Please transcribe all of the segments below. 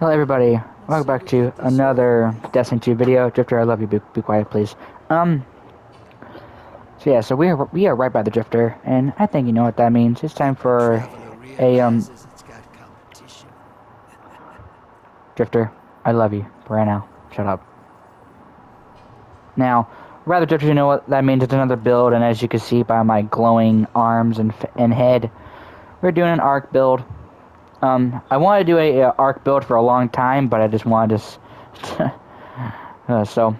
Hello everybody, welcome back to another Destiny 2 video. Drifter, I love you, be quiet please. So we are right by the Drifter, and I think you know what that means. It's time for Traveler a, realizes it's got competition. Drifter, I love you, but right now, shut up. Now, rather Drifter, you know what that means. It's another build, and as you can see by my glowing arms and head, we're doing an arc build. I wanted to do a arc build for a long time, but I just wanted to, so,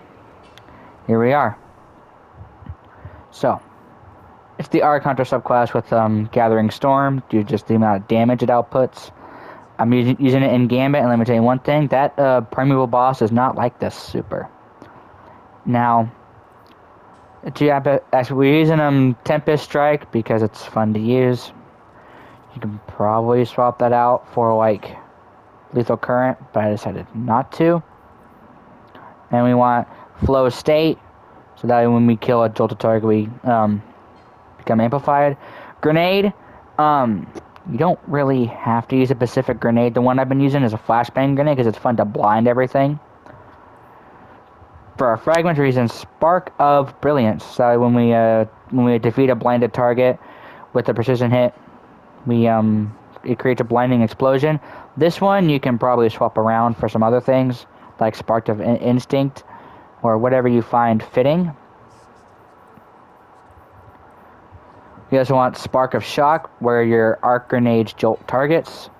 here we are. So, it's the Arc Hunter subclass with Gathering Storm, due to just the amount of damage it outputs. I'm using it in Gambit, and let me tell you one thing, that Primeval boss is not like this super. Now, actually we're using Tempest Strike because it's fun to use. You can probably swap that out for like Lethal Current, but I decided not to. And we want Flow State, so that when we kill a jolted target, we become amplified. Grenade, you don't really have to use a specific grenade. The one I've been using is a flashbang grenade because it's fun to blind everything. For our fragment reasons, Spark of Brilliance. So when we defeat a blinded target with a precision hit, it creates a blinding explosion. This one you can probably swap around for some other things, like Spark of Instinct, or whatever you find fitting. You also want Spark of Shock, where your arc grenades jolt targets.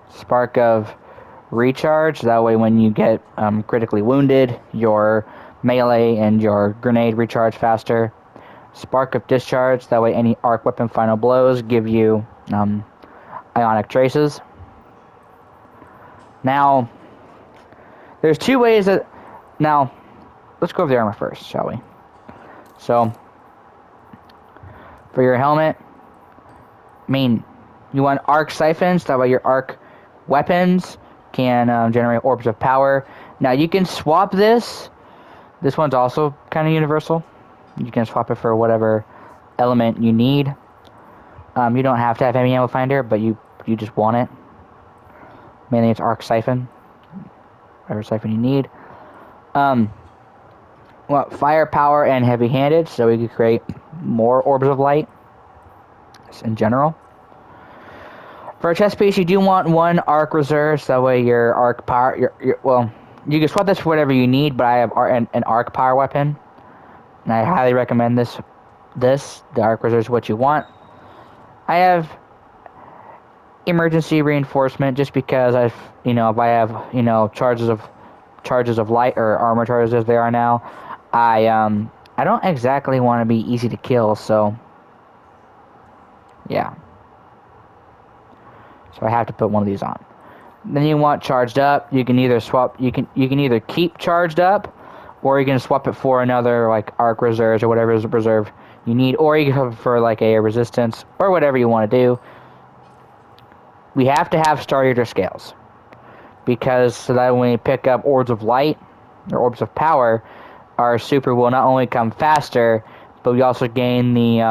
Spark of Recharge, that way when you get critically wounded, your melee and your grenade recharge faster. Spark of Discharge, that way any arc weapon final blows give you ionic traces. Now, there's two ways that... Now, let's go over the armor first, shall we? So, for your helmet, you want arc siphons, that way your arc weapons can generate orbs of power. Now you can swap this. This one's also kind of universal. You can swap it for whatever element you need. You don't have to have any ammo finder, but you just want it. Mainly it's arc siphon. Whatever siphon you need. Want firepower and heavy-handed, so we can create more orbs of light. Just in general. For a chest piece, you do want one arc reserve, so that way your arc power, well, you can swap this for whatever you need, but I have an arc power weapon, and I highly recommend this. The arc reserve is what you want. I have emergency reinforcement just because if I have, charges of light or armor charges as they are now, I don't exactly want to be easy to kill, so yeah. So I have to put one of these on. Then you want charged up. You can either swap. You can either keep charged up, or you can swap it for another like arc reserves or whatever reserve you need, or you can have it for like a resistance or whatever you want to do. We have to have Star Eater scales because so that when we pick up orbs of light or orbs of power, our super will not only come faster, but we also gain the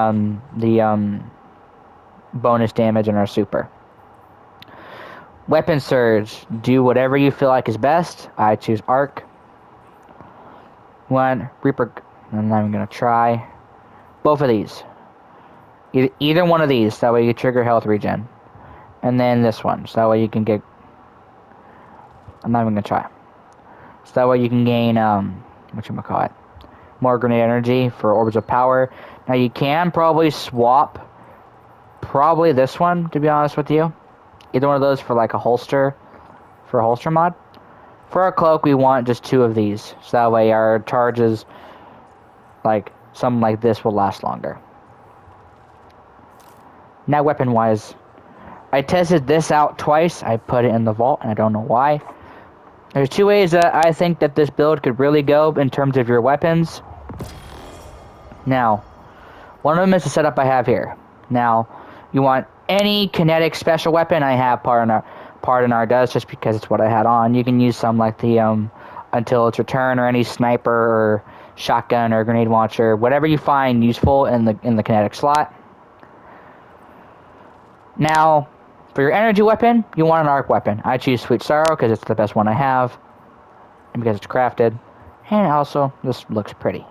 bonus damage in our super. Weapon Surge. Do whatever you feel like is best. I choose Arc. One, Reaper. I'm not even going to try. Both of these. Either one of these. That way you trigger health regen. And then this one. So that way you can get... I'm not even going to try. So that way you can gain, whatchamacallit, more grenade energy for orbs of power. Now you can probably swap probably this one, to be honest with you. Either one of those for like a holster, for a holster mod. For our cloak, we want just two of these, so that way our charges, like something like this, will last longer. Now weapon-wise, I tested this out twice. I put it in the vault, and I don't know why. There's two ways that I think that this build could really go in terms of your weapons. Now, one of them is the setup I have here. Now, you want any kinetic special weapon. I have Pardonar does, just because it's what I had on. You can use some like the Until Its Return, or any sniper or shotgun or grenade launcher, whatever you find useful in the kinetic slot. Now, For your energy weapon, you want an arc weapon. I choose Sweet Sorrow because it's the best one I have. And because it's crafted. And also, this looks pretty.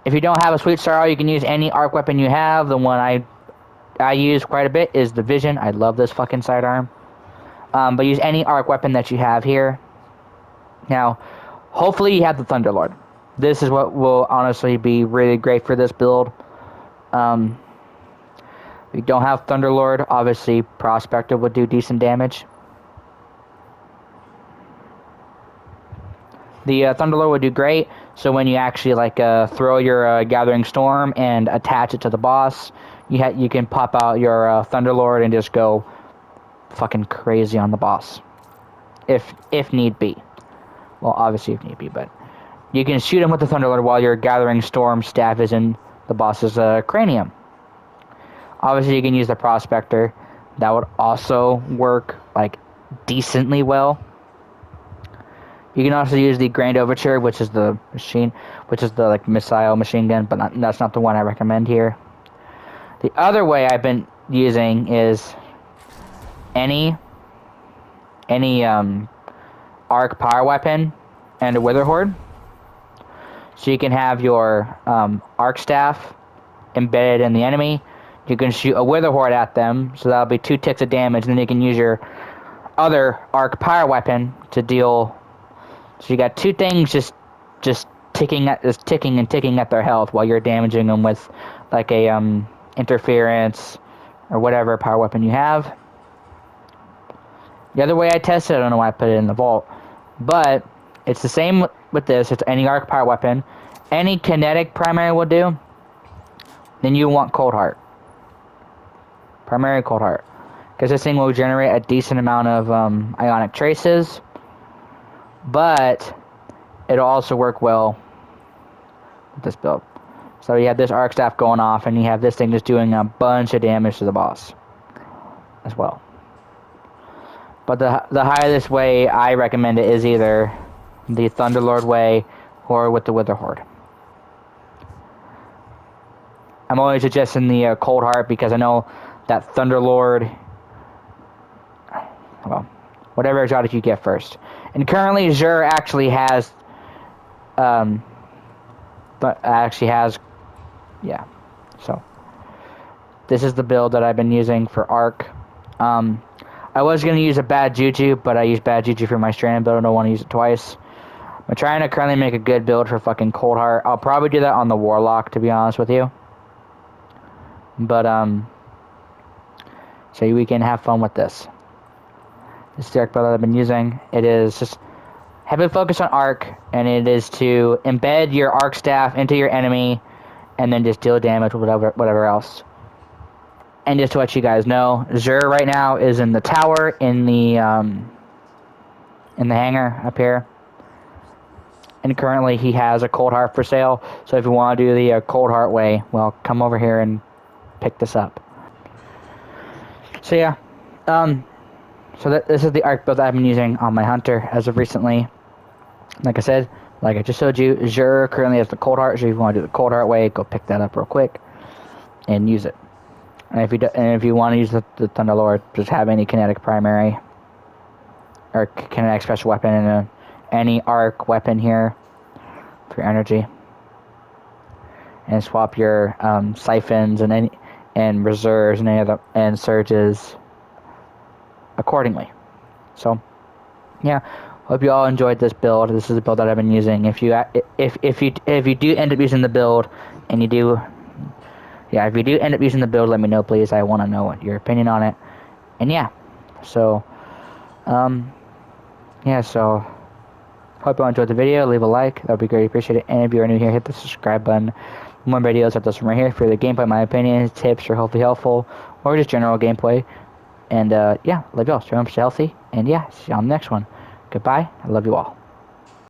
If you don't have a Sweet Sorrow, you can use any arc weapon you have. The one I use quite a bit is the Vision. I love this fucking sidearm. But use any arc weapon that you have here. Now, hopefully you have the Thunderlord. This is what will honestly be really great for this build. If you don't have Thunderlord, obviously Prospector would do decent damage. The Thunderlord would do great, so when you actually throw your Gathering Storm and attach it to the boss, you can pop out your Thunderlord and just go fucking crazy on the boss. If need be. Well, obviously if need be, but you can shoot him with the Thunderlord while your Gathering Storm staff is in the boss's cranium. Obviously, you can use the Prospector. That would also work, decently well. You can also use the Grand Overture, which is the missile machine gun, but that's not the one I recommend here. The other way I've been using is any arc power weapon and a Wither Horde. So you can have your arc staff embedded in the enemy. You can shoot a Wither Horde at them, so that'll be 2 ticks of damage, and then you can use your other arc power weapon to deal. So you got 2 things just ticking and ticking at their health while you're damaging them with a interference or whatever power weapon you have. The other way I tested, I don't know why I put it in the vault, but it's the same with this. It's any arc power weapon, any kinetic primary will do. Then you want Cold Heart. Primary Cold Heart. Because this thing will generate a decent amount of ionic traces. But it'll also work well with this build. So you have this arc staff going off, and you have this thing just doing a bunch of damage to the boss as well. But the highest way I recommend it is either the Thunderlord way or with the Wither Horde. I'm always suggesting the Cold Heart because I know that Thunderlord, well, whatever exotic you get first. And currently, Xur actually has, yeah. So, this is the build that I've been using for Arc. I was going to use a Bad Juju, but I used Bad Juju for my Stranded build. I don't want to use it twice. I'm trying to currently make a good build for fucking Cold Heart. I'll probably do that on the Warlock, to be honest with you. But, so we can have fun with this. This is the arc build that I've been using. It is just heavy focus on arc, and it is to embed your arc staff into your enemy, and then just deal damage with whatever else. And just to let you guys know, Xur right now is in the tower in the hangar up here, and currently he has a Cold Heart for sale. So if you want to do the Cold Heart way, well, come over here and pick this up. So yeah, this is the arc build that I've been using on my Hunter as of recently. Like I said, like I just showed you, Xur currently has the Cold Heart, so if you want to do the Cold Heart way, go pick that up real quick and use it. And if you want to use the Thunderlord, just have any kinetic primary or kinetic special weapon and any arc weapon here for your energy, and swap your siphons and reserves and surges accordingly. So yeah, hope you all enjoyed this build. This is the build that I've been using. If you do end up using the build, and if you do end up using the build, let me know, please. I want to know your opinion on it. And yeah, so so hope you all enjoyed the video. Leave a like, that would be greatly appreciated. And if you are new here, hit the subscribe button. More videos like this one right here for the gameplay, my opinions, tips, or hopefully helpful, or just general gameplay. And yeah, love you all. Stay home, stay healthy, and yeah, see you on the next one. Goodbye. I love you all.